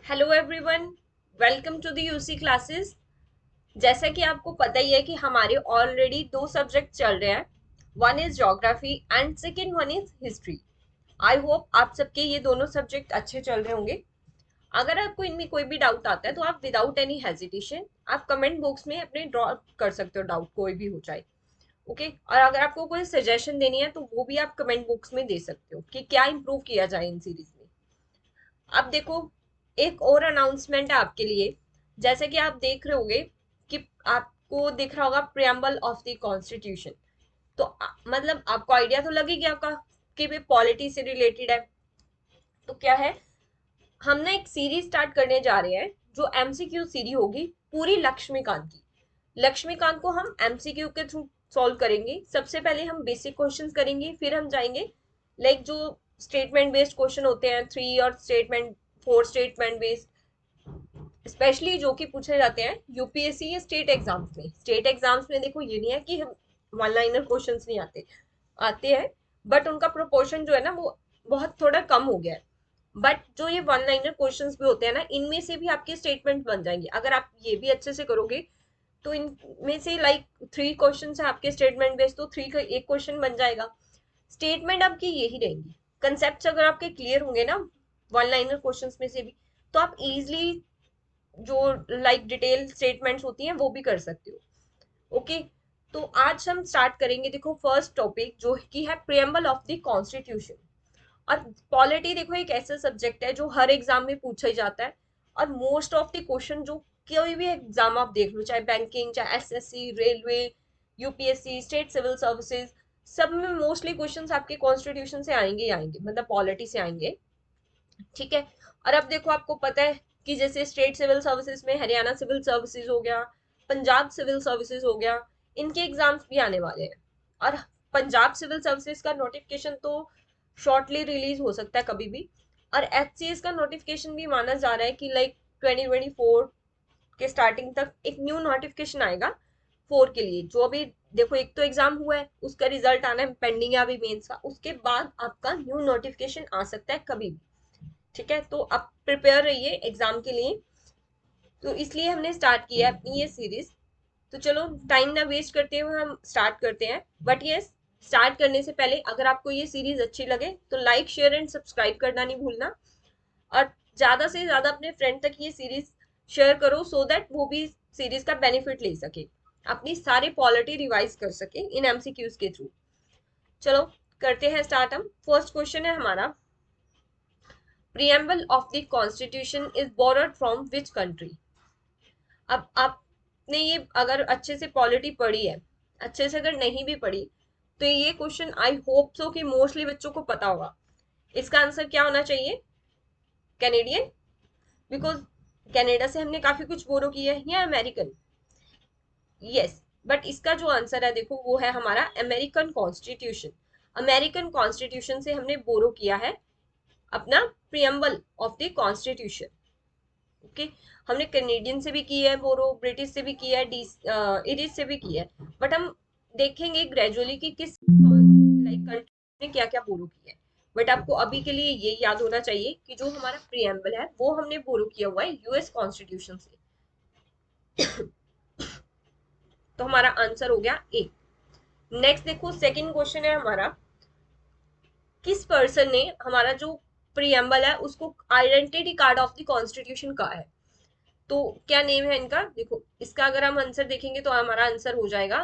Hello everyone, welcome to the UC classes. जैसा कि आपको पता ही है कि हमारे ऑलरेडी दो सब्जेक्ट चल रहे हैं। One is geography and second one is history. I hope आप सबके ये दोनों सब्जेक्ट अच्छे चल रहे होंगे। अगर आपको इनमें कोई भी डाउट आता है तो आप विदाउट एनी हेजिटेशन आप कमेंट बॉक्स में अपने ड्रॉप कर सकते हो, डाउट कोई भी हो जाए। ओके और अगर आपको कोई सजेशन देनी है तो वो भी आप कमेंट बॉक्स में दे सकते हो कि क्या इंप्रूव किया जाए इन सीरीज में। अब देखो, एक और अनाउंसमेंट है आपके लिए। जैसे कि आप देख रहे होगे कि आपको दिख रहा होगा प्रियम्बल ऑफ द कॉन्स्टिट्यूशन। तो मतलब आपको आइडिया तो लग ही गया का कि भाई पॉलिटी से रिलेटेड है। तो क्या है, हम ना एक सीरीज स्टार्ट करने जा रहे हैं जो एमसीक्यू सीरीज होगी पूरी लक्ष्मीकांत की। लक्ष्मीकांत को हम एमसीक्यू के थ्रू सॉल्व करेंगे। सबसे पहले हम बेसिक क्वेश्चंस करेंगे, फिर हम जाएंगे लाइक जो स्टेटमेंट बेस्ड क्वेश्चन होते हैं, थ्री और statement four statement based, specially जो कि पूछे जाते हैं यूपीएससी या स्टेट एग्जाम्स में। स्टेट एग्जाम्स में देखो ये नहीं है कि हम वन लाइनर क्वेश्चंस नहीं आते, आते हैं, बट उनका प्रोपोर्शन जो है ना वो बहुत थोड़ा कम हो गया है। बट जो ये वन लाइनर क्वेश्चंस भी होते हैं ना, इनमें से भी आपके स्टेटमेंट बन जाएंगे अगर आप ये भी अच्छे से करोगे। तो इनमें से लाइक थ्री क्वेश्चन है आपके स्टेटमेंट बेस्ड, तो थ्री का एक क्वेश्चन बन जाएगा। स्टेटमेंट आपकी यही रहेंगी। कंसेप्ट अगर आपके क्लियर होंगे ना वन लाइनर क्वेश्चंस में से भी, तो आप इजिली जो लाइक डिटेल स्टेटमेंट्स होती हैं वो भी कर सकते हो। ओके, तो आज हम स्टार्ट करेंगे। देखो फर्स्ट टॉपिक जो कि है प्रियम्बल ऑफ द कॉन्स्टिट्यूशन। और पॉलिटी देखो एक ऐसा सब्जेक्ट है जो हर एग्जाम में पूछा ही जाता है। और मोस्ट ऑफ द क्वेश्चन जो कोई भी एग्जाम आप देख लो, चाहे बैंकिंग, चाहे SSC, railway, UPSC, state civil services, सब में मोस्टली क्वेश्चंस आपके कॉन्स्टिट्यूशन से आएंगे ही आएंगे, मतलब पॉलिटी से आएंगे। ठीक है। और अब देखो आपको पता है कि जैसे स्टेट सिविल सर्विसेज में हरियाणा सिविल सर्विसेज हो गया, पंजाब सिविल सर्विसेज हो गया, इनके एग्जाम्स भी आने वाले हैं। और पंजाब सिविल सर्विसेज का नोटिफिकेशन तो शॉर्टली रिलीज हो सकता है कभी भी। और एचसीएस का नोटिफिकेशन भी माना जा रहा है कि लाइक 2024 के स्टार्टिंग तक एक न्यू नोटिफिकेशन आएगा फोर के लिए। जो अभी देखो एक तो एग्जाम हुआ है, उसका रिजल्ट आना है, पेंडिंग है अभी मेंस का, उसके बाद आपका न्यू नोटिफिकेशन आ सकता है कभी भी। ठीक है, तो आप प्रिपेयर रहिए एग्जाम के लिए। तो इसलिए हमने स्टार्ट किया है अपनी ये सीरीज। तो चलो टाइम ना वेस्ट करते हुए हम स्टार्ट करते हैं। बट ये स्टार्ट करने से पहले अगर आपको ये सीरीज अच्छी लगे तो लाइक शेयर एंड सब्सक्राइब करना नहीं भूलना। और ज्यादा से ज्यादा अपने फ्रेंड तक ये सीरीज शेयर करो सो दैट वो भी सीरीज का बेनिफिट ले सके, अपनी सारी पॉलिटी रिवाइज कर सके इन एमसीक्यूज के थ्रू। चलो करते हैं स्टार्ट। हम फर्स्ट क्वेश्चन है हमारा, preamble of the constitution is borrowed from which country। अब आपने ये अगर अच्छे से पॉलिटी पढ़ी है, अच्छे से अगर नहीं भी पढ़ी, तो ये क्वेश्चन आई होप सो कि मोस्टली बच्चों को पता होगा। इसका आंसर क्या होना चाहिए? कैनेडियन। बिकॉज कनाडा से हमने काफी कुछ बोरो किया है, या अमेरिकन। यस, बट इसका जो आंसर है देखो वो है हमारा अमेरिकन कॉन्स्टिट्यूशन। अमेरिकन कॉन्स्टिट्यूशन से हमने बोरो किया है अपना preamble of the constitution. Okay, हमने कैनेडियन से भी की है बोरो, ब्रिटिश से भी किया है, इरिश से भी किया है। बट हम देखेंगे ग्रेजुअली कि किस लाइक कंट्री ने क्या क्या बोरो किया है। बट आपको अभी के लिए ये याद होना चाहिए कि जो हमारा प्रियम्बल है वो हमने बोरो किया हुआ है यूएस कॉन्स्टिट्यूशन से। तो हमारा आंसर हो गया ए। नेक्स्ट देखो सेकंड क्वेश्चन है हमारा, किस पर्सन ने हमारा जो प्रियम्बल है उसको identity card of the constitution कहा है। तो क्या नेम है इनका? देखो इसका अगर हम आंसर देखेंगे तो हमारा आंसर हो जाएगा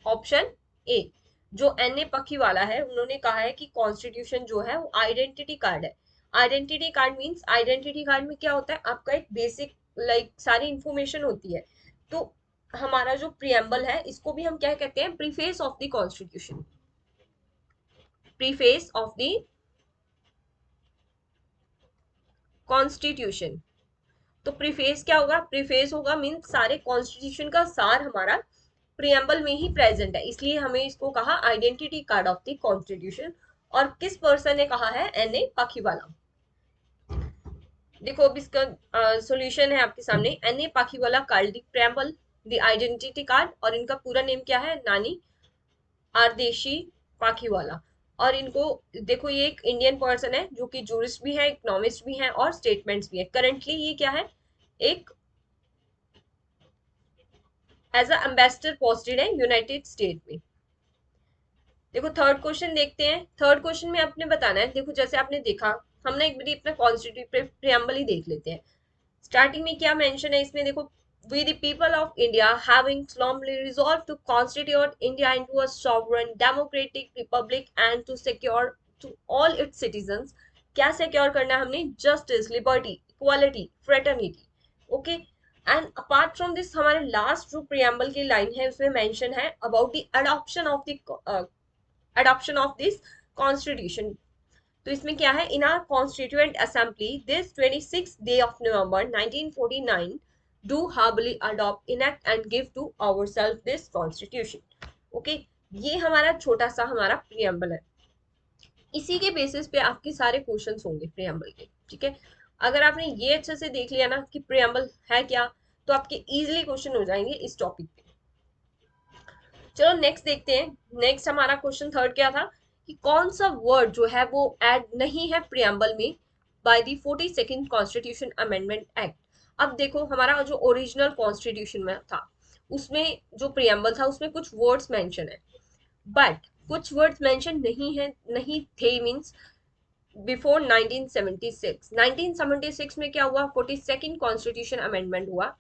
ऑप्शन ए। जो एन ए पखीवाला है उन्होंने कहा है कि कॉन्स्टिट्यूशन जो है वो आइडेंटिटी कार्ड है। Identity card means, identity card में क्या होता है, आपका एक बेसिक लाइक सारी इंफॉर्मेशन होती है। तो हमारा जो प्रियम्बल है इसको भी हम क्या कहते हैं, preface of the constitution. Preface of the constitution. तो प्रीफेस क्या होगा? प्रीफेस होगा मीन्स सारे कॉन्स्टिट्यूशन का सार हमारा प्रियम्बल में ही प्रेजेंट है, इसलिए हमें इसको कहा identity card of the constitution. और किस पर्सन ने कहा है? N A Palkhivala. देखो अब इसका सॉल्यूशन है आपके सामने। N A Palkhivala card the preamble the identity card, और इनका पूरा नेम क्या है? नानी आरदेशी पाखीवाला। और इनको देखो, ये एक इंडियन पर्सन है जो कि जूरिस्ट भी है, इकोनॉमिस्ट भी है और स्टेटमेंट्स भी है। करंटली ये क्या है, एक एज अ एम्बेसडर पोस्टेड है यूनाइटेड स्टेट में। देखो थर्ड क्वेश्चन देखते हैं। थर्ड क्वेश्चन में आपने बताना है, देखो जैसे आपने देखा, हमने एक बार अपना कॉन्स्टिट्यूटिव प्रियम्बल ही देख लेते हैं। स्टार्टिंग में क्या मेंशन है इसमें, देखो, we the people of India having solemnly resolved to constitute India into a sovereign democratic republic and to secure to all its citizens, क्या सिक्योर करना है हमने, justice, liberty, equality, fraternity. Okay, and apart from this हमारे last जो preamble की line है उसमें mention है about the adoption of this constitution। तो इसमें क्या है, इन our constituent assembly this 26 day of November 1949 do humbly adopt enact and give to ourselves this constitution। Okay, ये हमारा छोटा सा हमारा प्रियम्बल है। इसी के बेसिस पे आपके सारे क्वेश्चंस होंगे प्रियम्बल के, ठीक है। अगर आपने ये अच्छे से देख लिया ना कि प्रियम्बल है क्या, तो आपके इजीली क्वेश्चन हो जाएंगे इस टॉपिक पे। चलो नेक्स्ट देखते हैं। नेक्स्ट हमारा क्वेश्चन थर्ड क्या था कि कौन सा वर्ड जो है वो ऐड नहीं है प्रियम्बल में by the 42nd constitution amendment act. अब देखो हमारा जो ओरिजिनल कॉन्स्टिट्यूशन में था उसमें जो प्रियम्बल था उसमें कुछ वर्ड्स मेंशन है, बट कुछ वर्ड्स मेंशन नहीं थे, मींस बिफोर 1976। 1976 में क्या हुआ, 42nd कॉन्स्टिट्यूशन अमेंडमेंट हुआ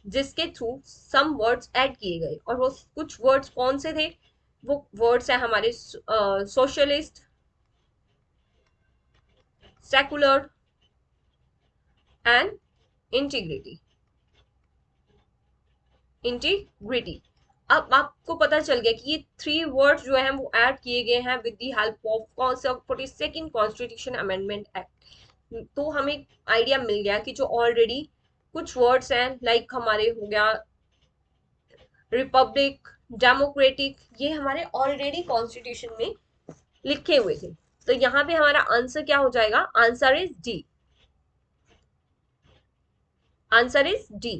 जिसके थ्रू सम वर्ड्स ऐड किए गए, और वो कुछ वर्ड्स कौन से थे, वो वर्ड्स है हमारे सोशलिस्ट, सेकुलर एंड इंटीग्रिटी। अब आपको पता चल गया कि ये थ्री वर्ड्स जो है वो ऐड किए गए हैं विद द हेल्प ऑफ कौन सा, 42nd कॉन्स्टिट्यूशन अमेंडमेंट एक्ट। तो हमें आइडिया मिल गया कि जो ऑलरेडी कुछ वर्ड्स हैं लाइक हमारे हो गया रिपब्लिक, डेमोक्रेटिक, ये हमारे ऑलरेडी कॉन्स्टिट्यूशन में लिखे हुए थे। तो यहाँ पे हमारा आंसर क्या हो जाएगा, answer is D. Answer is D.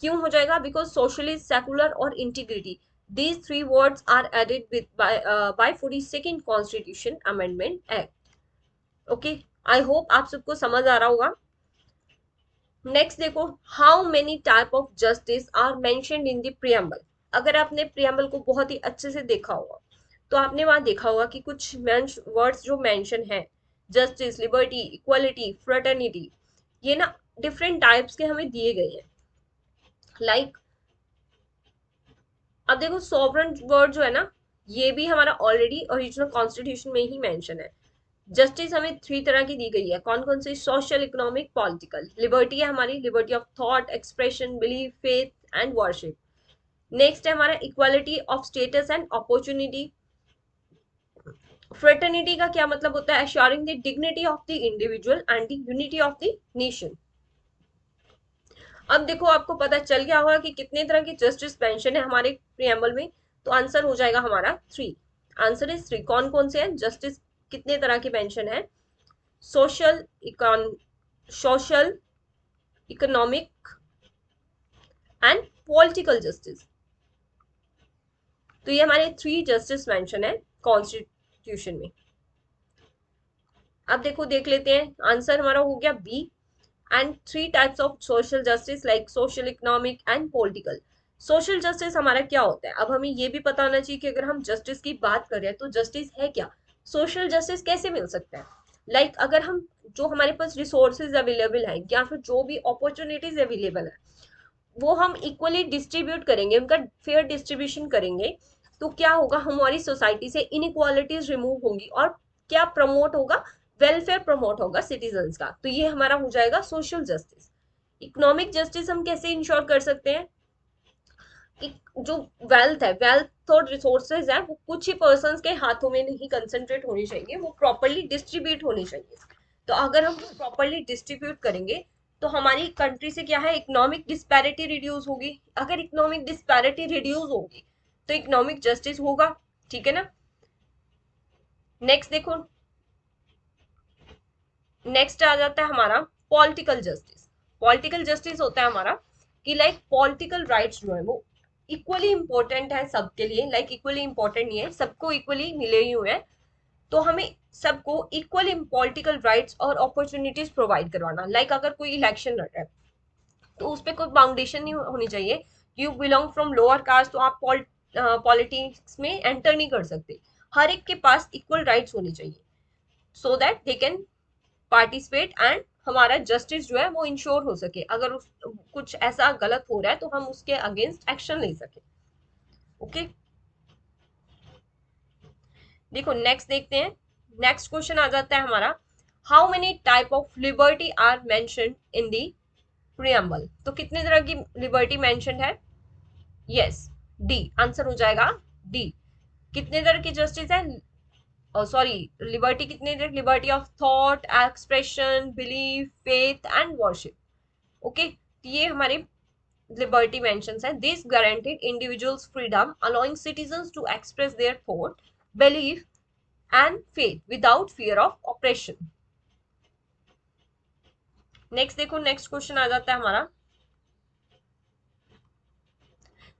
क्यों हो जाएगा, बिकॉज सोशलिस्ट, सेकुलर और integrity, these three words are added with by 42nd constitution amendment act। Okay, I hope आप सबको समझ आ रहा होगा। नेक्स्ट देखो, how many type of justice are mentioned in the preamble. अगर आपने प्रियम्बल को बहुत ही अच्छे से देखा होगा तो आपने वहां देखा होगा कि कुछ वर्ड्स जो मेंशन है, जस्टिस, लिबर्टी, इक्वालिटी, फ्रेटर्निटी, ये ना डिफरेंट टाइप्स के हमें दिए गए हैं। लाइक अब देखो सॉवरेन वर्ड जो है ना, ये भी हमारा ऑलरेडी ओरिजिनल कॉन्स्टिट्यूशन में ही मेंशन है। जस्टिस हमें थ्री तरह की दी गई है, कौन कौन सी, सोशल, इकोनॉमिक, पॉलिटिकल। लिबर्टी है हमारी, liberty of thought, expression, belief, faith and worship. Next है हमारा equality of status and opportunity. Fraternity का क्या मतलब होता है, assuring the dignity of the individual and the unity of the nation. अब देखो आपको पता चल गया होगा कि कितने तरह की जस्टिस मेंशन है हमारे प्रियम्बल में, तो आंसर हो जाएगा हमारा थ्री। Answer is three. कौन कौन से हैं जस्टिस, कितने तरह की मेंशन है, social, social, economic and political justice. तो ये हमारे थ्री जस्टिस मेंशन है कॉन्स्टिट्यूशन में। अब देखो देख लेते हैं, आंसर हमारा हो गया B. And three types of social justice like social, economic and political. Social justice हमारा क्या होता है, अब हमें ये भी पता होना चाहिए कि अगर हम जस्टिस की बात कर रहे हैं तो जस्टिस है क्या, सोशल जस्टिस कैसे मिल सकता है। लाइक अगर हम जो हमारे पास रिसोर्सेज अवेलेबल है या फिर जो भी अपॉर्चुनिटीज अवेलेबल है वो हम इक्वली डिस्ट्रीब्यूट करेंगे, उनका फेयर डिस्ट्रीब्यूशन करेंगे, तो क्या होगा, हमारी सोसाइटी से इनइक्वालिटीज रिमूव होंगी और क्या प्रमोट होगा, वेलफेयर प्रमोट होगा सिटीजन्स का। तो ये हमारा हो जाएगा सोशल जस्टिस। इकोनॉमिक जस्टिस हम कैसे इंश्योर कर सकते हैं कि जो वेल्थ है, वेल्थ और रिसोर्सेज है वो कुछ ही पर्सन के हाथों में नहीं कंसेंट्रेट होनी चाहिए, वो प्रॉपरली डिस्ट्रीब्यूट होनी चाहिए। तो अगर हम प्रॉपरली डिस्ट्रीब्यूट करेंगे तो हमारी कंट्री से क्या है, इकोनॉमिक डिस्पैरिटी रिड्यूस होगी। अगर इकोनॉमिक डिस्पैरिटी रिड्यूस होगी तो इकोनॉमिक जस्टिस होगा, ठीक है ना। नेक्स्ट देखो, नेक्स्ट आ जाता है हमारा पॉलिटिकल जस्टिस। पॉलिटिकल जस्टिस होता है हमारा कि लाइक पॉलिटिकल राइट्स जो है वो इक्वली इंपॉर्टेंट है सबके लिए, लाइक इक्वली इंपॉर्टेंट नहीं है, सबको इक्वली मिले ही हुए हैं, तो हमें सबको इक्वल पॉलिटिकल राइट्स और अपॉर्चुनिटीज प्रोवाइड करवाना। लाइक अगर कोई इलेक्शन लड़ रहा है तो उस पर कोई बाउंडेशन नहीं होनी चाहिए, you belong from lower caste तो आप पॉलिटिक्स में एंटर नहीं कर सकते। हर एक के पास इक्वल राइट्स होने चाहिए so that they can participate and हमारा जस्टिस जो है वो इंश्योर हो सके। अगर कुछ ऐसा गलत हो रहा है तो हम उसके अगेंस्ट एक्शन ले सके। ओके देखो नेक्स्ट देखते हैं। नेक्स्ट क्वेश्चन आ जाता है हमारा, how many type of liberty are mentioned in the preamble. तो कितने तरह की लिबर्टी मेंशन्ड है? यस डी आंसर हो जाएगा डी। कितने तरह की जस्टिस है? सॉरी लिबर्टी कितने तरह? Liberty of thought, expression, belief, faith and worship. Okay ये हमारे liberty mentions है, this guaranteed individuals freedom allowing citizens to express their thought, belief and faith without fear of oppression। Next देखो next question आ जाता है हमारा।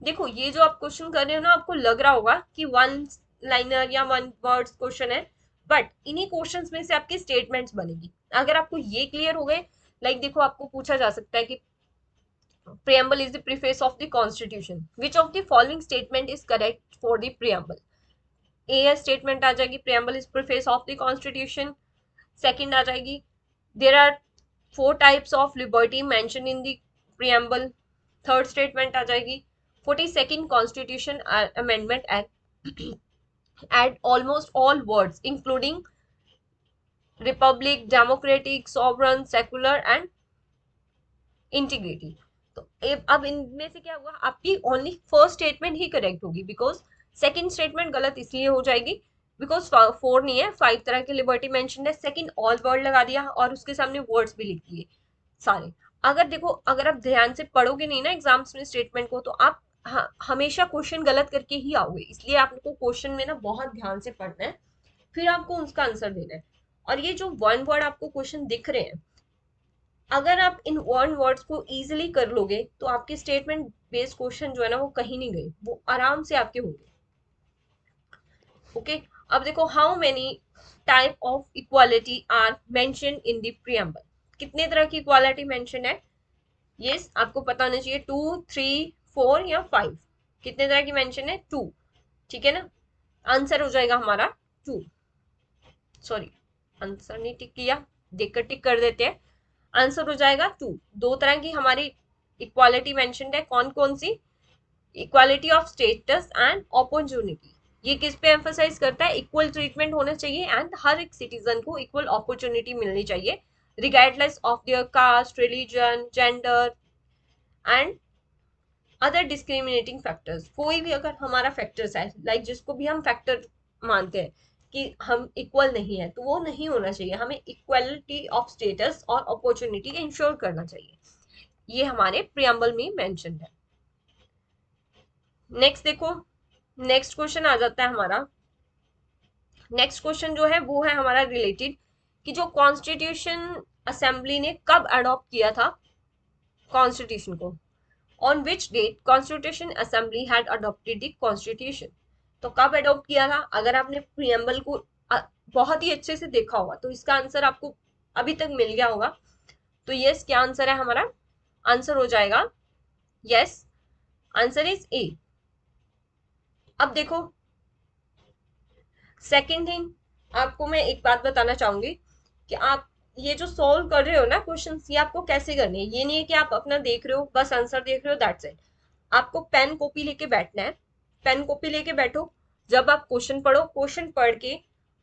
देखो ये जो आप क्वेश्चन कर रहे हो ना, आपको लग रहा होगा कि वन लाइनर या वन वर्ड्स क्वेश्चन है, बट इन्हीं क्वेश्चंस में से आपकी स्टेटमेंट्स बनेगी। अगर आपको ये क्लियर हो गए, लाइक देखो आपको पूछा जा सकता है कि preamble is the preface of the constitution, which of the following statement is correct for the preamble? A statement आ जाएगी preamble is preface of the constitution। Second आ जाएगी there are 4 types of liberty mentioned in the preamble। Third statement आ जाएगी 42nd constitution amendment act add almost all words including republic, democratic, sovereign, secular and integrity। तो अब इनमें से क्या हुआ, आपकी ओनली फर्स्ट स्टेटमेंट ही करेक्ट होगी, बिकॉज सेकंड स्टेटमेंट गलत इसलिए हो जाएगी बिकॉज 4 नहीं है, 5 तरह की लिबर्टी मेंशन है। सेकंड ऑल वर्ड लगा दिया और उसके सामने वर्ड्स भी लिख दिए सारे। अगर देखो अगर आप ध्यान से पढ़ोगे नहीं ना एग्जाम्स में स्टेटमेंट को, तो आप हमेशा क्वेश्चन गलत करके ही आओगे। इसलिए आपको क्वेश्चन में ना बहुत ध्यान से पढ़ना है, फिर आपको उसका आंसर देना है। और ये जो वन वर्ड आपको क्वेश्चन दिख रहे हैं, अगर आप इन वन वर्ड्स को इजीली कर लोगे तो आपके स्टेटमेंट बेस्ड क्वेश्चन जो है ना वो कहीं नहीं गए, वो आराम से आपके होंगे। ओके अब देखो how many type of equality are mention in the preamble. कितने तरह की इक्वालिटी मेंशन है? यस आपको पता होना चाहिए 2, 3, 4 या 5। कितने तरह की मेंशन है? 2। ठीक है ना, आंसर हो जाएगा हमारा 2। सॉरी आंसर नहीं टिक किया, देखकर टिक कर देते हैं। आंसर हो जाएगा 2। 2 तरह की हमारी इक्वालिटी मेंशन्ड है। कौन कौन सी? Equality of status and opportunity. ये किस पे एम्फसाइज करता है? इक्वल ट्रीटमेंट होना चाहिए एंड हर एक सिटीजन को इक्वल अपॉर्चुनिटी मिलनी चाहिए regardless of their caste, religion, gender and other discriminating factors. कोई भी अगर हमारा फैक्टर्स है, लाइक जिसको भी हम फैक्टर मानते हैं कि हम इक्वल नहीं है, तो वो नहीं होना चाहिए। हमें इक्वलिटी ऑफ स्टेटस और अपॉर्चुनिटी इंश्योर करना चाहिए। ये हमारे प्रियम्बल में मेंशन है। नेक्स्ट देखो नेक्स्ट क्वेश्चन आ जाता है हमारा। नेक्स्ट क्वेश्चन जो है वो है हमारा रिलेटेड कि जो कॉन्स्टिट्यूशन असेंबली ने कब अडॉप्ट किया था कॉन्स्टिट्यूशन को। On which date constitution assembly had adopted the constitution. तो कब अडॉप्ट किया था? अगर आपने प्रियम्बल को बहुत ही अच्छे से देखा होगा तो इसका आंसर आपको अभी तक मिल गया होगा। तो यस क्या आंसर है हमारा? आंसर हो जाएगा यस, आंसर इज ए। अब देखो सेकंड थिंग, आपको मैं एक बात बताना चाहूंगी कि आप ये जो सॉल्व कर रहे हो ना क्वेश्चंस, ये आपको कैसे करने हैं। ये नहीं है कि आप अपना देख रहे हो बस आंसर देख रहे हो दैट्स इट। आपको पेन कॉपी लेके बैठना है, पेन कॉपी लेके बैठो। जब आप क्वेश्चन पढ़ो, क्वेश्चन पढ़ के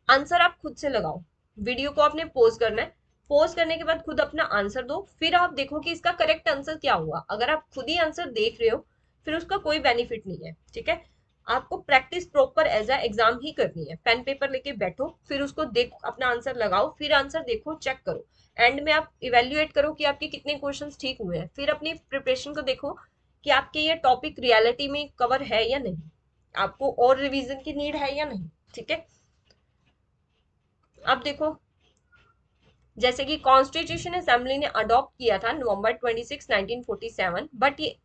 आंसर आप खुद से लगाओ। वीडियो को आपने पॉज करना है, पॉज करने के बाद खुद अपना आंसर दो, फिर आप देखो कि इसका करेक्ट आंसर क्या हुआ। अगर आप खुद ही आंसर देख रहे हो फिर उसका कोई बेनिफिट नहीं है। ठीक है, आपको practice proper as a exam ही करनी है। पेन पेपर लेके बैठो, फिर उसको देखो, अपना आंसर लगाओ, फिर आंसर देखो, चेक करो। एंड में आप इवेल्युएट करो कि आपके कितने क्वेश्चंस ठीक हुए हैं। फिर अपनी प्रिपरेशन को देखो कि आपके ये टॉपिक रियलिटी में कवर है या नहीं, आपको और रिवीजन की नीड है या नहीं। ठीक है, अब देखो जैसे कि कॉन्स्टिट्यूशन असेंबली ने अडॉप्ट किया था नवंबर 26, 1947, बट ये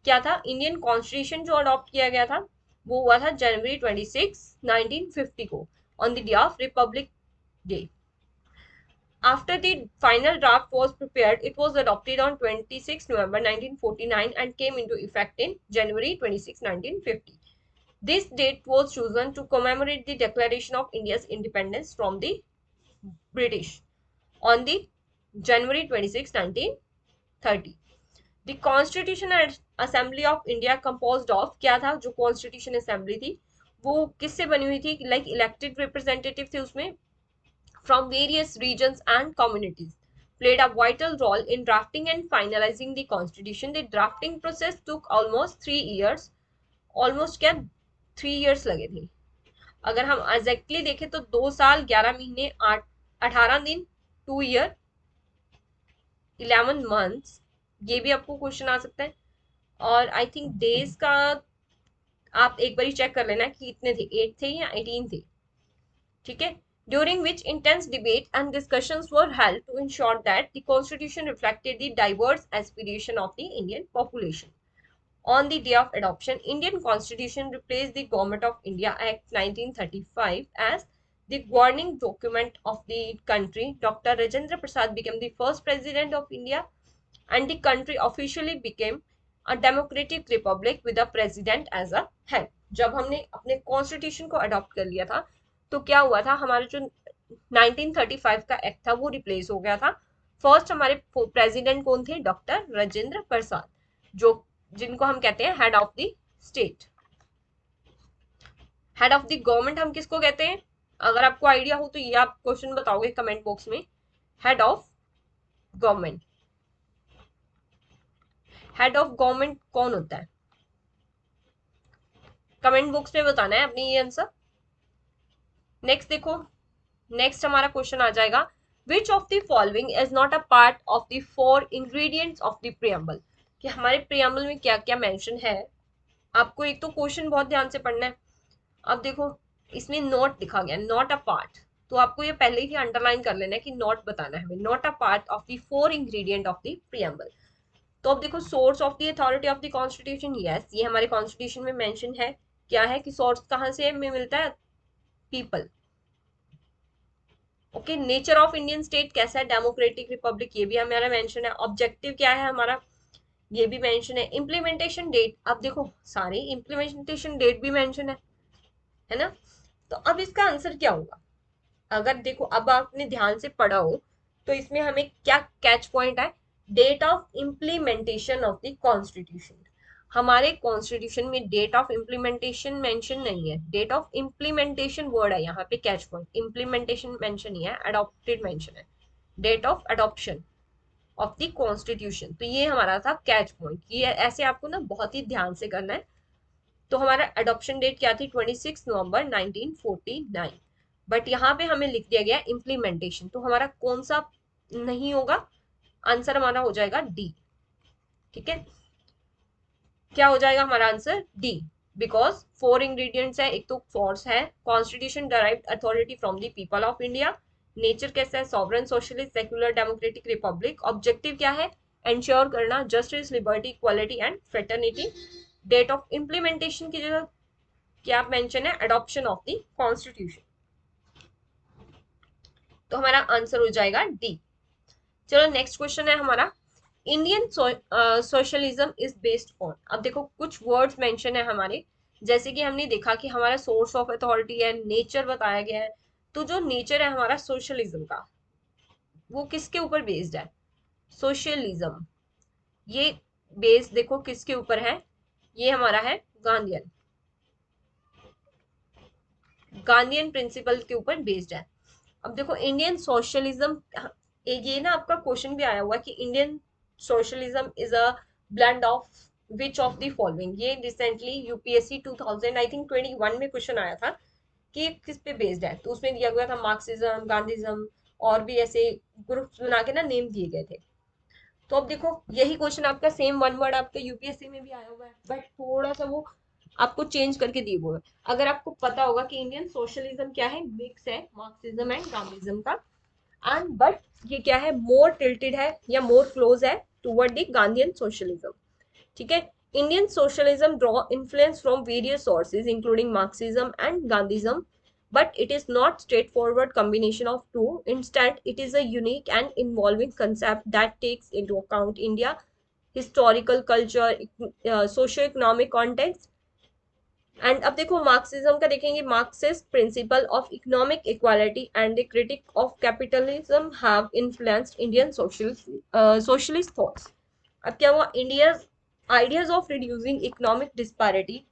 क्या था? इंडियन कॉन्स्टिट्यूशन जो अडॉप्ट किया गया था वो हुआ था जनवरी 26, 1950 को। on the day of Republic Day. After the final draft was prepared, it was adopted on 26 November 1949 and came into effect in January 26, 1950. This date was chosen to commemorate the declaration of India's independence from the British on the January 26, 1930. The Constitutional Assembly of India composed of, क्या था जो Constitution Assembly थी वो किससे बनी हुई थी, like elected representative थे उसमें from various regions and communities, played a vital role in drafting and finalizing the constitution. The drafting process took almost 3 years. Almost क्या 3 years लगे थे. अगर हम एग्जैक्टली देखें तो 2 साल 11 महीने 18 दिन, 2 year 11 months. ये भी आपको क्वेश्चन आ सकता है. और आई थिंक डेज का आप एक बार चेक कर लेना कि कितने थे, 8 थे या 18 थे. ठीक है. During which intense debate and discussions were held to ensure that the constitution reflected the diverse aspiration of the Indian population. On the day of adoption, Indian Constitution replaced the Government of India Act 1935 as the governing document of the country. Dr. Rajendra Prasad became the first president of India and the country officially became a democratic republic with a president as a head. जब हमने अपने constitution को adopt कर लिया था तो क्या हुआ था, हमारा जो 1935 का एक्ट था वो रिप्लेस हो गया था. फर्स्ट हमारे प्रेसिडेंट कौन थे, डॉक्टर राजेंद्र प्रसाद, जो जिनको हम कहते हैं head of the state. Head of the government हम किसको कहते हैं, अगर आपको आइडिया हो तो ये आप क्वेश्चन बताओगे कमेंट बॉक्स में. Head of government, head of government कौन होता है, कमेंट बॉक्स में बताना है अपनी ये आंसर. नेक्स्ट देखो, नेक्स्ट हमारा क्वेश्चन आ जाएगा, which of the following is not a part of the 4 ingredients of the preamble. कि हमारे प्रियम्बल में क्या क्या मेंशन है. आपको एक तो क्वेश्चन बहुत ध्यान से पढ़ना है. अब देखो इसमें नॉट लिखा गया, नॉट अ पार्ट, तो आपको ये पहले ही अंडरलाइन कर लेना है कि नॉट बताना है, not a part of the 4 ingredient of the preamble. तो अब देखो source of the authority of the constitution, yes ये हमारे कॉन्स्टिट्यूशन में मेंशन है. क्या है कि सोर्स कहाँ से में मिलता है, people. Okay, nature of Indian state कैसा है, डेमोक्रेटिक रिपब्लिक, ये भी हमारा मेंशन है. ऑब्जेक्टिव क्या है हमारा, ये भी मेंशन है. इम्प्लीमेंटेशन डेट, अब देखो सारे इम्प्लीमेंटेशन डेट भी मेंशन है ना. तो अब इसका आंसर क्या होगा, अगर देखो अब आपने ध्यान से पढ़ा हो तो इसमें हमें क्या कैच पॉइंट है, date of implementation of the constitution. हमारे कॉन्स्टिट्यूशन में डेट ऑफ इम्प्लीमेंटेशन मेंशन नहीं है, डेट ऑफ इम्प्लीमेंटेशन वर्ड है यहाँ पे कैच पॉइंट, इम्प्लीमेंटेशन मेंशन नहीं है, अडॉप्टेड मेंशन है, date of adoption of the constitution. तो ये हमारा था कैच पॉइंट, ये ऐसे आपको ना बहुत ही ध्यान से करना है. तो हमारा अडॉप्शन डेट क्या थी, 26 नवंबर 1949, बट यहाँ पे हमें लिख दिया गया इम्प्लीमेंटेशन, तो हमारा कौन सा नहीं होगा, आंसर हमारा हो जाएगा डी. ठीक है, क्या हो जाएगा हमारा आंसर, डी, बिकॉज 4 इंग्रेडिएंट्स है. एक तो फोर्स है, constitution derived authority from the people of India, nature कैसा है, sovereign socialist secular democratic republic, objective क्या है, एंश्योर करना justice liberty equality and fraternity, date of implementation की जगह क्या मेंशन है, अडॉप्शन ऑफ द कॉन्स्टिट्यूशन. तो हमारा आंसर हो जाएगा डी. चलो नेक्स्ट क्वेश्चन है हमारा, Indian socialism is based on. अब देखो कुछ वर्ड्स मेंशन है हमारे, जैसे कि हमने देखा कि हमारा सोर्स ऑफ अथॉरिटी है, नेचर बताया गया है. तो जो नेचर है हमारा सोशलिज्म का वो किसके ऊपर बेस्ड है, सोशलिज्म. ये बेस देखो किसके ऊपर है, ये हमारा है गांधीयन, गांधीयन प्रिंसिपल के ऊपर बेस्ड है. अब देखो इंडियन सोशलिज्म, ये ना आपका क्वेश्चन भी आया हुआ कि Indian socialism is a blend of which of the following. ये रिसेंटली यूपीएससी 2000 आई थिंक 21 में क्वेश्चन आया था कि किस पे बेस्ड है, तो उसमें दिया गया था मार्क्सिज्म, गांधीज्म, और भी ऐसे ग्रुप्स बना के ना नेम दिए गए थे. तो अब देखो यही क्वेश्चन आपका सेम वन वर्ड आपका यूपीएससी में भी आया हुआ है, बट थोड़ा सा वो आपको चेंज करके दिए हुए. अगर आपको पता होगा कि इंडियन सोशलिज्म क्या है, मिक्स है मार्क्सिज्म एंड गांधीज्म का, एंड बट ये क्या है, मोर टिल्टेड है या मोर क्लोज है टुवर्ड द गांधीयन सोशलिज्म. ठीक है, Indian socialism draw influence from various sources including Marxism and Gandhism, but it is not straightforward combination of two. Instead, it is a unique and involving concept that takes into account India historical culture, socio-economic context. And अब देखो Marxism का देखेंगे, Marxist principle of economic equality and the critic of capitalism have influenced Indian socialist thoughts. अब क्या हुआ, India ideas of reducing economic disparity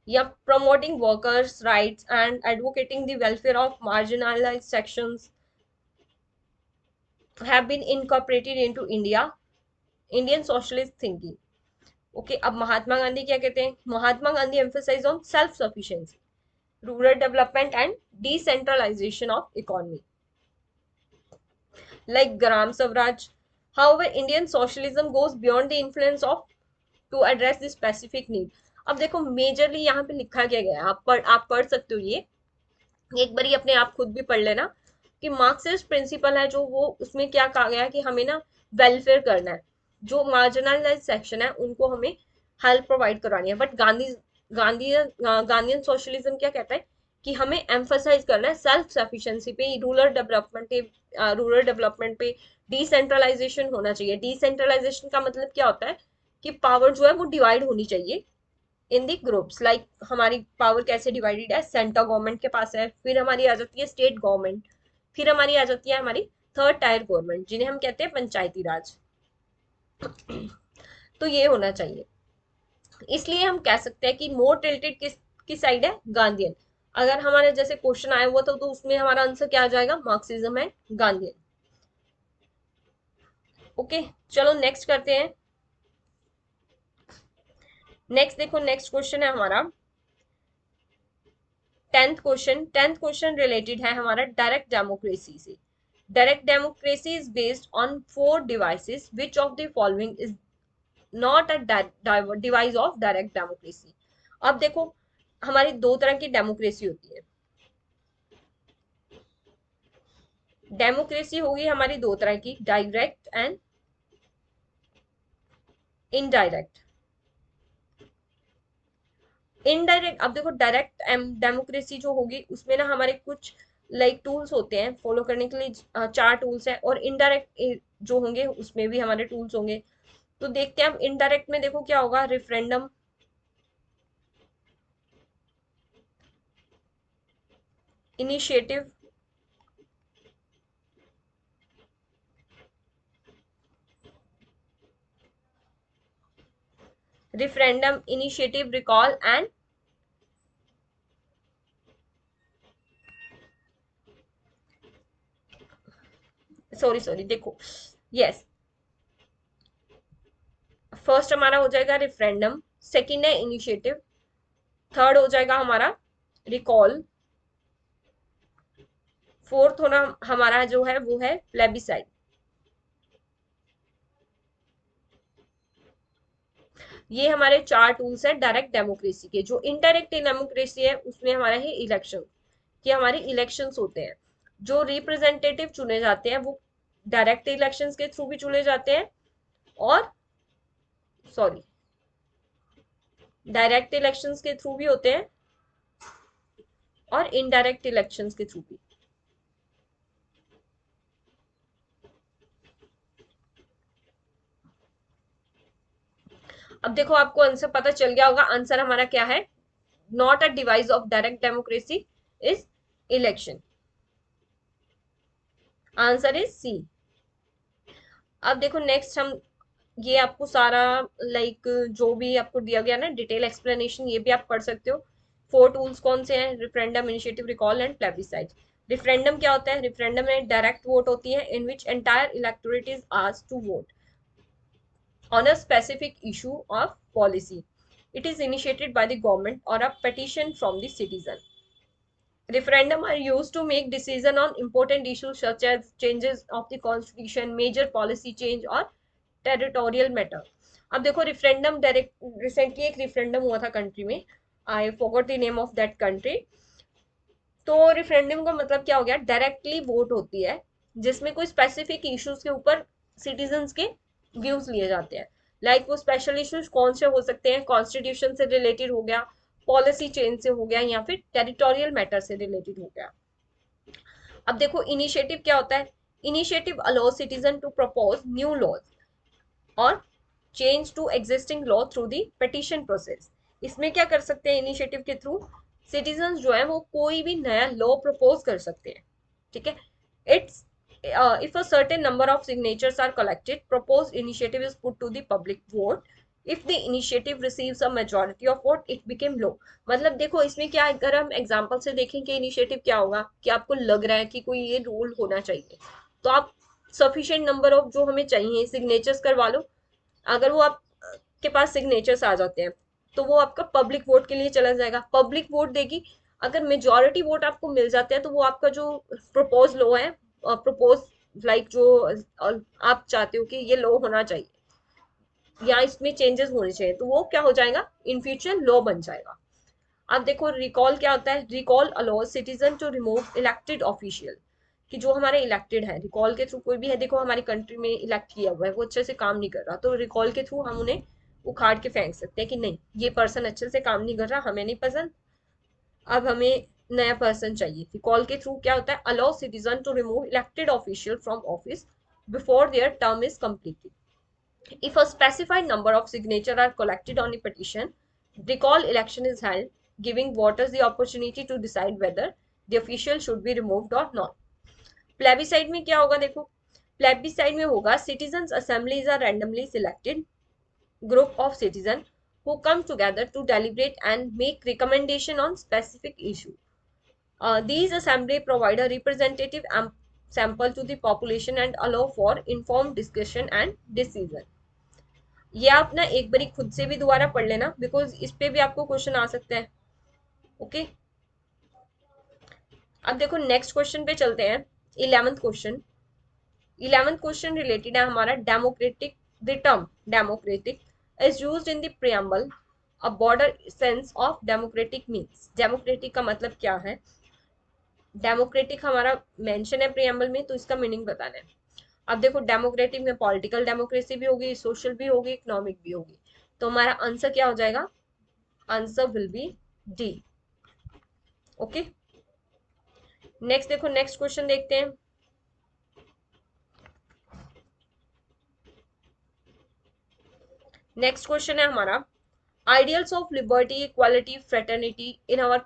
या promoting workers rights and advocating the welfare of marginalized sections have been incorporated into Indian socialist thinking. Okay अब महात्मा गांधी क्या कहते हैं, Mahatma Gandhi emphasise on self sufficiency, rural development and decentralisation of economy, like Gram Swaraj. However, Indian socialism goes beyond the influence of to address the specific need. अब देखो majorly यहाँ पे लिखा क्या गया है, आप पढ़ सकते हो ये, एक बारी अपने आप खुद भी पढ़ लेना कि मार्क्सिस्ट प्रिंसिपल है जो, वो उसमें क्या कहा गया कि हमें ना वेलफेयर करना है, जो मार्जिनलाइज सेक्शन है उनको हमें हेल्प प्रोवाइड करवानी है. बट गांधीयन सोशलिज्म क्या कहता है कि हमें एम्फसाइज करना है सेल्फ सफिशिएंसी पे, रूरल डेवलपमेंट पे, डिसेंट्रलाइजेशन होना चाहिए. डिसेंट्रलाइजेशन का मतलब क्या होता है कि पावर जो है वो डिवाइड होनी चाहिए इन दी ग्रुप्स. लाइक हमारी पावर कैसे डिवाइडेड है, सेंट्रल गवर्नमेंट के पास है, फिर हमारी आ जाती है स्टेट गवर्नमेंट, फिर हमारी आ जाती है हमारी थर्ड टायर गवर्नमेंट जिन्हें हम कहते हैं पंचायती राज. तो ये होना चाहिए. इसलिए हम कह सकते हैं कि मोर टिल्टेड किस साइड है, गांधीयन. अगर हमारे जैसे क्वेश्चन आया हुआ तो उसमें हमारा आंसर क्या आ जाएगा, मार्क्सिज्म है, गांधीयन. ओके चलो नेक्स्ट करते हैं. नेक्स्ट देखो, नेक्स्ट क्वेश्चन है हमारा 10th क्वेश्चन रिलेटेड है हमारा डायरेक्ट डेमोक्रेसी से. Direct democracy is based on 4 devices, which of the following is not a device of direct democracy. अब देखो हमारी दो तरह की डेमोक्रेसी होती है. डेमोक्रेसी होगी हमारी दो तरह की, डायरेक्ट एंड इनडायरेक्ट. इनडायरेक्ट, अब देखो डायरेक्ट डेमोक्रेसी जो होगी उसमें ना हमारे कुछ लाइक टूल्स होते हैं फॉलो करने के लिए, 4 टूल्स हैं. और इनडायरेक्ट जो होंगे उसमें भी हमारे टूल्स होंगे. तो देखते हैं हम इनडायरेक्ट में, देखो क्या होगा, referendum, initiative, referendum, initiative, recall and sorry देखो, यस, फर्स्ट हमारा हो जाएगा रेफरेंडम, सेकंड है इनिशिएटिव, थर्ड हो जाएगा हमारा रिकॉल, फोर्थ होना हमारा जो है वो है प्लेबिसाइड. ये हमारे 4 टूल्स हैं डायरेक्ट डेमोक्रेसी के. जो इनडायरेक्ट डेमोक्रेसी है उसमें हमारा है इलेक्शन, कि हमारे इलेक्शंस होते हैं, जो रिप्रेजेंटेटिव चुने जाते हैं वो डायरेक्ट इलेक्शंस के थ्रू भी चुने जाते हैं, और सॉरी डायरेक्ट इलेक्शंस के थ्रू भी होते हैं और इनडायरेक्ट इलेक्शंस के थ्रू भी. अब देखो आपको आंसर पता चल गया होगा. आंसर हमारा क्या है, not a device of direct democracy is election. Answer is C. अब देखो नेक्स्ट हम, ये आपको सारा लाइक जो भी आपको दिया गया ना डिटेल एक्सप्लेनेशन, ये भी आप पढ़ सकते हो. 4 टूल्स कौन से हैं, referendum, initiative, recall and plebiscite. Referendum क्या होता है, रेफरेंडम में डायरेक्ट वोट होती है in which entire electorate is asked to vote on a specific issue of policy. It is initiated by the government or a petition from the citizen. Referendum are used to make decision on important issues such as changes of the constitution, major policy change or territorial matter. अब देखो referendum direct, recently एक referendum हुआ था country में, I forgot the name of that country. तो referendum का मतलब क्या हो गया, डायरेक्टली वोट होती है जिसमें कोई स्पेसिफिक इश्यूज के ऊपर सिटीजन्स के व्यूज लिए जाते हैं. लाइक वो स्पेशल इश्यूज कौन से हो सकते हैं, कॉन्स्टिट्यूशन से रिलेटेड हो गया, पॉलिसी चेंज से हो गया या फिर टेरिटोरियल मैटर से रिलेटेड हो गया। अब देखो इनिशिएटिव क्या होता है, initiative allow citizen to propose new laws और change to existing law through the petition process. इसमें क्या कर सकते हैं इनिशिएटिव के थ्रू, सिटीजन जो है वो कोई भी नया लॉ प्रपोज कर सकते हैं, ठीक है। It's if a certain number of signatures are collected, proposed initiative is put to the public vote. If the initiative receives a majority of vote, it became law. मतलब देखो इसमें क्या, अगर हम एग्जांपल से देखें कि इनिशिएटिव क्या होगा, कि आपको लग रहा है कि कोई ये रूल होना चाहिए, तो आप सफिशिएंट नंबर ऑफ जो हमें चाहिए सिग्नेचर्स करवा लो। अगर वो आप के पास सिग्नेचर्स आ जाते हैं तो वो आपका पब्लिक वोट के लिए चला जाएगा, पब्लिक वोट देगी। अगर मेजॉरिटी वोट आपको मिल जाते हैं तो वो आपका जो प्रपोज लॉ है, प्रपोज लाइक जो आप चाहते हो कि ये लॉ होना चाहिए या इसमें चेंजेस होने चाहिए, तो वो क्या हो जाएगा, इन फ्यूचर लॉ बन जाएगा। अब देखो रिकॉल क्या होता है, recall allows citizen to remove elected official, कि जो हमारे इलेक्टेड है, रिकॉल के थ्रू कोई भी है, देखो हमारी कंट्री में इलेक्ट किया हुआ है वो अच्छे से काम नहीं कर रहा, तो रिकॉल के थ्रू हम उन्हें उखाड़ के फेंक सकते हैं कि नहीं ये पर्सन अच्छे से काम नहीं कर रहा, हमें नहीं पसंद, अब हमें नया पर्सन चाहिए। रिकॉल के थ्रू क्या होता है, allow citizen to remove elected official from office before their term is completed. If a specified number of signatures are collected on a petition, recall election is held, giving voters the opportunity to decide whether the official should be removed or not. Plebiscite में क्या होगा देखो, plebiscite में होगा citizens assemblies are randomly selected group of citizens who come together to deliberate and make recommendation on specific issue. These assembly provide a representative sample to the population and allow for informed discussion and decision. ये आप ना एक बारी खुद से भी दोबारा पढ़ लेना, बिकॉज इस पे भी आपको क्वेश्चन आ सकते हैं, ओके। अब देखो नेक्स्ट क्वेश्चन पे चलते हैं, 11th question. 11th question related है हमारा democratic. The term democratic is used in the preamble, a border sense of democratic means. Democratic का मतलब क्या है, डेमोक्रेटिक हमारा मेंशन है प्रियम्बल में, तो इसका मीनिंग बताना है। अब देखो डेमोक्रेटिक में पॉलिटिकल डेमोक्रेसी भी होगी, सोशल भी होगी, इकोनॉमिक भी होगी, तो हमारा आंसर क्या हो जाएगा, answer will be D, okay. Next देखो नेक्स्ट क्वेश्चन देखते हैं। नेक्स्ट क्वेश्चन है हमारा, ideals of liberty equality fraternity in our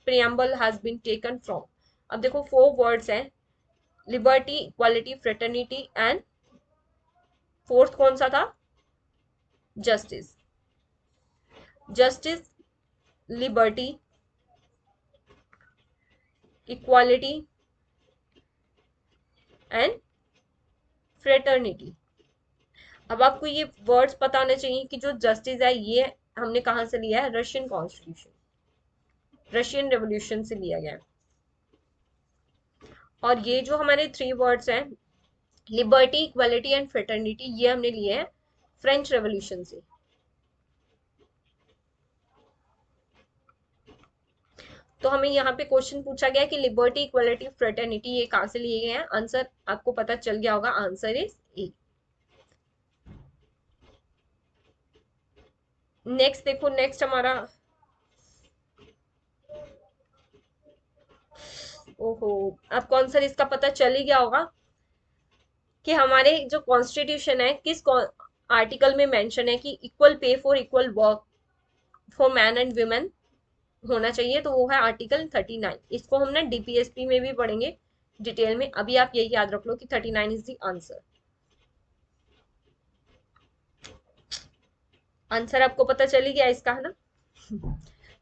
preamble has been taken from. अब देखो 4 वर्ड्स हैं, liberty equality fraternity and fourth कौन सा था, justice. Justice, liberty, equality and fraternity. अब आपको ये वर्ड्स पता होने चाहिए कि जो जस्टिस है ये हमने कहां से लिया है, रशियन कॉन्स्टिट्यूशन, रशियन रेवोल्यूशन से लिया गया है। और ये जो हमारे 3 वर्ड्स हैं, लिबर्टी, इक्वालिटी एंड फ्रेटर्निटी, ये हमने लिए हैं फ्रेंच रेवोल्यूशन से। तो हमें यहाँ पे क्वेश्चन पूछा गया कि लिबर्टी, इक्वालिटी, फ्रेटर्निटी ये कहां से लिए गए हैं, आंसर आपको पता चल गया होगा, आंसर इज ए। नेक्स्ट देखो, नेक्स्ट हमारा, ओहो आपको आंसर इसका पता चल ही गया होगा कि हमारे जो कॉन्स्टिट्यूशन है किस आर्टिकल में मेंशन है कि equal pay for equal work for man and women होना चाहिए, तो वो है आर्टिकल 39। इसको हम ना डीपीएसपी में भी पढ़ेंगे डिटेल में, अभी आप यही याद रख लो कि 39 इज द आंसर। आंसर आपको पता चल ही गया इसका, है ना।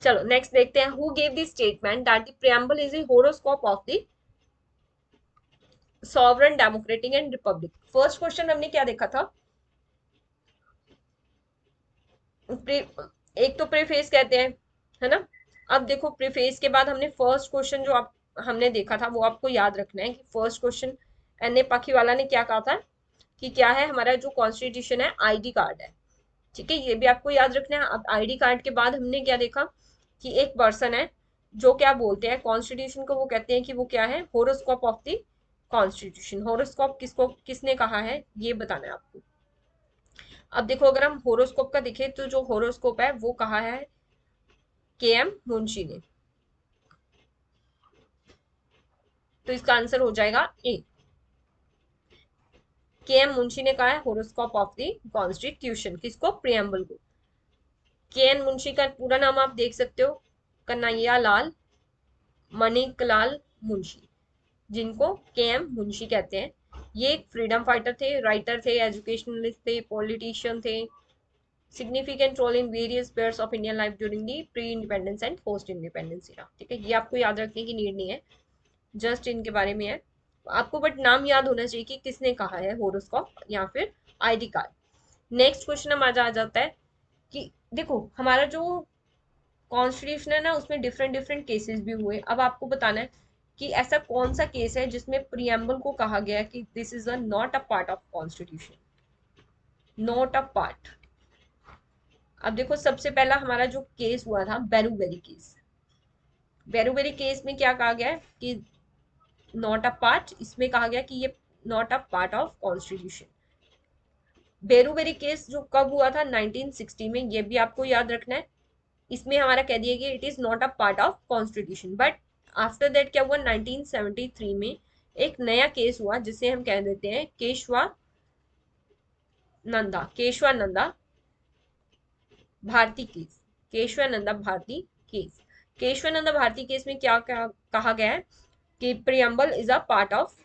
चलो नेक्स्ट देखते हैं, who gave the statement that the preamble is the horoscope of the sovereign democratic and Republic. First question हमने क्या देखा था, एक तो प्रीफेस कहते हैं, है ना। अब देखो प्रीफेस के बाद हमने फर्स्ट क्वेश्चन जो आप हमने देखा था वो आपको याद रखना है कि फर्स्ट क्वेश्चन एन ए पाखीवाला ने क्या कहा था कि क्या है, हमारा जो कॉन्स्टिट्यूशन है आईडी कार्ड है, ठीक है, ये भी आपको याद रखना है। अब आईडी कार्ड के बाद हमने क्या देखा कि एक पर्सन है जो क्या बोलते हैं कॉन्स्टिट्यूशन को, वो कहते हैं कि वो क्या है, horoscope of the constitution. Horoscope किसको किसने कहा है ये बताना है आपको। अब देखो अगर हम होरोस्कोप का देखें तो जो होरोस्कोप है वो कहा है के एम मुंशी ने। तो इसका आंसर हो जाएगा ए। के एम मुंशी ने कहा है होरोस्कोप ऑफ द कॉन्स्टिट्यूशन, किसको, प्रियम्बल को। के एन मुंशी का पूरा नाम आप देख सकते हो, कन्हैया लाल मणिकलाल मुंशी, जिनको के एम मुंशी कहते हैं। ये एक फ्रीडम फाइटर थे, राइटर थे, एजुकेशनलिस्ट थे, पॉलिटिशियन थे। Significant role in various spheres of Indian life during the pre independence and post independence era. ठीक है, ये आपको याद रखने की नीड नहीं है, जस्ट इनके बारे में है आपको, बट नाम याद होना चाहिए कि किसने कहा है होरोस्कोप या फिर आईडी कार्ड। नेक्स्ट क्वेश्चन हमारा आ जाता है कि देखो हमारा जो कॉन्स्टिट्यूशन है ना, उसमें डिफरेंट डिफरेंट केसेस भी हुए। अब आपको बताना है कि ऐसा कौन सा केस है जिसमें प्रियम्बल को कहा गया कि this is a not a part of constitution, not a part. अब देखो सबसे पहला हमारा जो केस हुआ था बेरूबेरी केस। बेरूबेरी केस में क्या कहा गया है कि नॉट अ पार्ट, इसमें कहा गया कि ये not a part of constitution. Berubari case जो कब हुआ था, 1960 में, ये भी आपको याद रखना है। इसमें हमारा कह दिया कि it is not a part of constitution, but after that क्या हुआ, 1973 में एक नया केस हुआ जिसे हम कह देते हैं Kesavananda Bharati case. Kesavananda Bharati case. Kesavananda Bharati case में क्या कहा गया है कि preamble is a part of,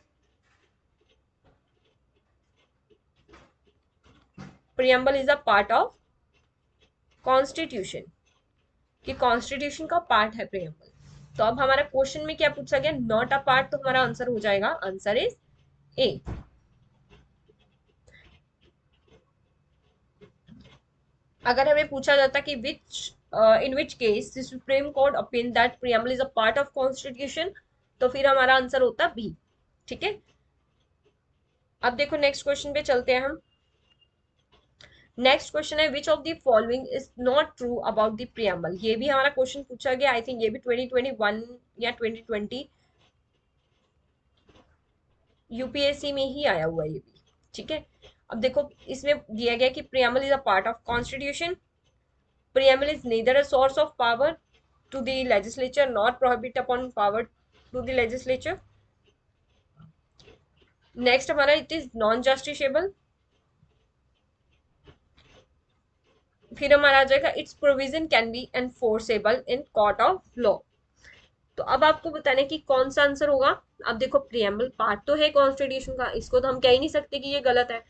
preamble is a part of constitution, कि कॉन्स्टिट्यूशन का पार्ट है प्रियम्बल। तो अब हमारा क्वेश्चन में क्या पूछा गया, नॉट अ पार्ट, तो हमारा आंसर हो जाएगा, आंसर इज ए। अगर हमें पूछा जाता कि which in which case the supreme court opine that preamble is a part of constitution, तो फिर हमारा आंसर होता बी। ठीक है, अब देखो नेक्स्ट क्वेश्चन पे चलते हैं हम। नेक्स्ट क्वेश्चन है which of the following is not true about the preamble. ये भी हमारा क्वेश्चन पूछा गया, आई थिंक ये भी 2021 या 2020 यूपीएससी में ही आया हुआ है ये भी। ठीक है, अब देखो इसमें दिया गया कि preamble is a part of constitution, preamble is neither a source of power to the legislature nor prohibit upon power to the legislature. Next हमारा इट इज नॉन जस्टिसेबल। फिर हमारा आ जाएगा it's provision can be enforceable in court of law. तो अब आपको बताना है कि कौन सा आंसर होगा। अब देखो प्रियम्बल पार्ट तो है कॉन्स्टिट्यूशन का, इसको तो हम कह ही नहीं सकते कि ये गलत है।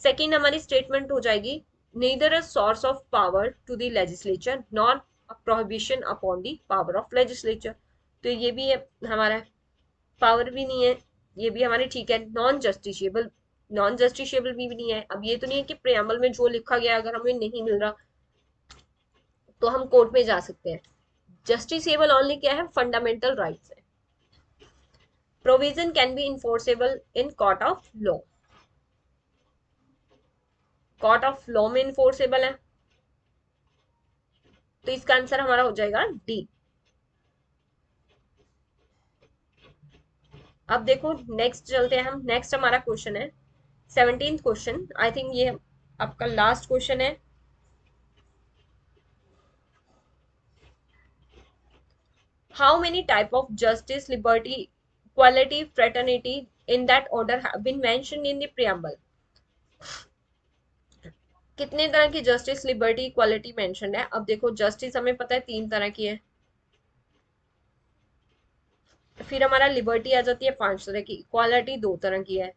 सेकेंड हमारी स्टेटमेंट हो जाएगी neither a source of power to the legislature nor a prohibition upon the power of legislature। तो ये भी है हमारा, पावर भी नहीं है, ये भी हमारे ठीक है। नॉन जस्टिसेबल, नॉन जस्टिसेबल भी नहीं है। अब ये तो नहीं है कि प्रियम्बल में जो लिखा गया अगर हमें नहीं मिल रहा तो हम कोर्ट में जा सकते हैं। जस्टिसेबल ओनली क्या है, फंडामेंटल राइट्स है। Provision can be enforceable in court of law, court of law में इन्फोर्सेबल है। तो इसका आंसर हमारा हो जाएगा डी। अब देखो नेक्स्ट चलते हैं हम। नेक्स्ट हमारा क्वेश्चन है 17th क्वेश्चन, आई थिंक ये आपका लास्ट क्वेश्चन है। How many type of justice, liberty, equality, fraternity in that order have been mentioned in the preamble. कितने तरह की जस्टिस, लिबर्टी, इक्वालिटी मेंशन्ड है। अब देखो जस्टिस हमें पता है 3 तरह की है, फिर हमारा लिबर्टी आ जाती है 5 तरह की, इक्वालिटी 2 तरह की है,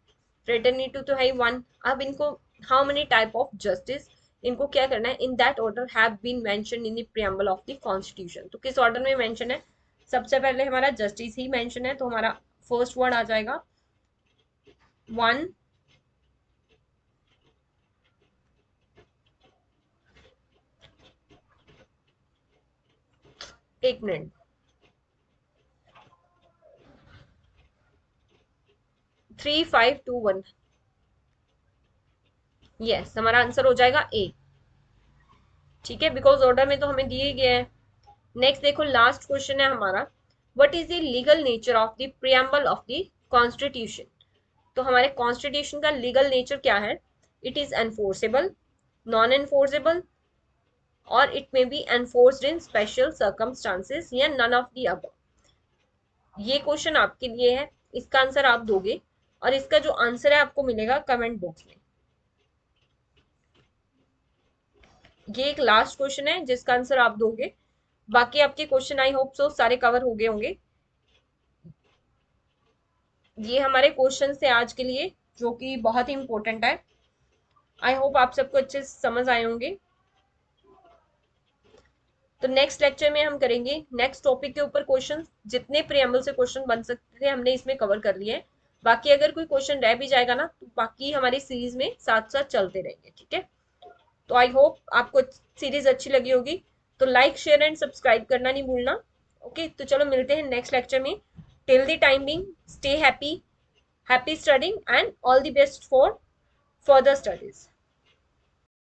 फ्रेटर्निटी तो है ही 1। अब इनको how many type of justice, इनको क्या करना है, in that order have been mentioned in the preamble of the constitution. तो किस ऑर्डर में मेंशन है, सबसे पहले हमारा जस्टिस ही मेंशन है, तो हमारा फर्स्ट वर्ड आ जाएगा 1, एक मिनट, 3, 5, 2, 1। यस, हमारा आंसर हो जाएगा ए। ठीक है, बिकॉज ऑर्डर में तो हमें दिए गए हैं। नेक्स्ट देखो लास्ट क्वेश्चन है हमारा, what is the legal nature of the preamble of the constitution. तो हमारे कॉन्स्टिट्यूशन का लीगल नेचर क्या है, it is enforceable, non enforceable, और it may be enforced in special circumstances या नन ऑफ दी अबव। ये क्वेश्चन आपके लिए है, इसका आंसर आप दोगे और इसका जो आंसर है आपको मिलेगा कमेंट बॉक्स में। ये एक लास्ट क्वेश्चन है जिसका आंसर आप दोगे, बाकी आपके क्वेश्चन आई होप सो सारे कवर हो गए होंगे। ये हमारे क्वेश्चन थे आज के लिए जो कि बहुत ही इंपॉर्टेंट है। आई होप आप सबको अच्छे से समझ आए होंगे। तो नेक्स्ट लेक्चर में हम करेंगे नेक्स्ट टॉपिक के ऊपर क्वेश्चन, जितने प्रियम्बल से क्वेश्चन बन सकते थे हमने इसमें कवर कर लिए। बाकी अगर कोई क्वेश्चन रह भी जाएगा ना तो बाकी हमारी सीरीज में साथ साथ चलते रहेंगे, ठीक है। तो आई होप आपको सीरीज अच्छी लगी होगी, तो लाइक शेयर एंड सब्सक्राइब करना नहीं भूलना। ओके, तो चलो मिलते हैं नेक्स्ट लेक्चर में। Till the time being stay happy, happy studying and all the best for further studies.